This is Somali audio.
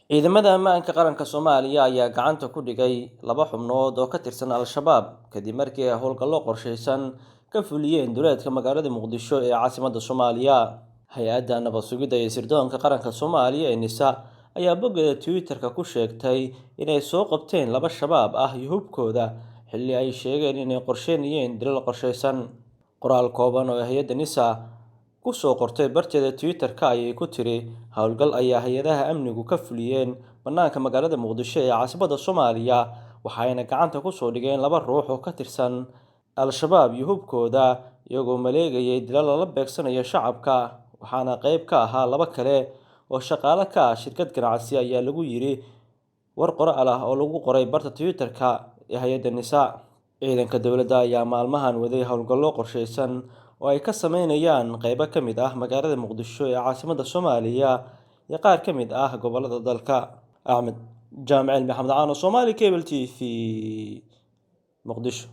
Ciidamada ammaanka qaranka Soomaaliya ayaa gacanta ku dhigay laba xubnood oo ka tirsan Al-Shabaab kadib markii ay howlgallo qorsheysan ka fuliyeen duleedka magaalada Muqdisho ee caasimadda Soomaaliya. Hay-adda Nabad Sugidda iyo Sirdoonka Qaranka Soomaaliya ee NISA ayaa boggeeda Twitter-ka ku sheegtay inay soo qabteen laba shabaab ah iyo hubkooda xilli ay sheegeen inay qorsheynayeen dilal qorsheysan. Qoraal kooban oo hay-adda NISA ku soo qortay barteeda Twitter-ka ayay ku tiri howlgal ayaa hay-adaha amnigu ka fuliyeen bannaanka magaalada Muqdisho ee caasimadda Soomaaliya, waxayna gacanta ku soo dhigeen laba ruux oo ka tirsan Al-Shabaab iyo hubkooda iyagoo maleegayay dilal lala beegsanayo shacabka, waxaana qayb ka ahaa laba kale oo shaqaale ka ah shirkad ganacsi ayaa lagu yiri war qoraal ah oo lagu qoray barta Twitter-ka ee hay-adda NISA. Ciidanka dowladda ayaa maalmahan waday howlgallo qorsheysan oo ay ka sameynayaan qaybo ka mid ah magaalada Muqdisho ee caasimadda Soomaaliya iyo qaar ka mid ah gobollada dalka. Axmed Jaamicil Maxamed Caano, Somali Cable TV, Muqdisho.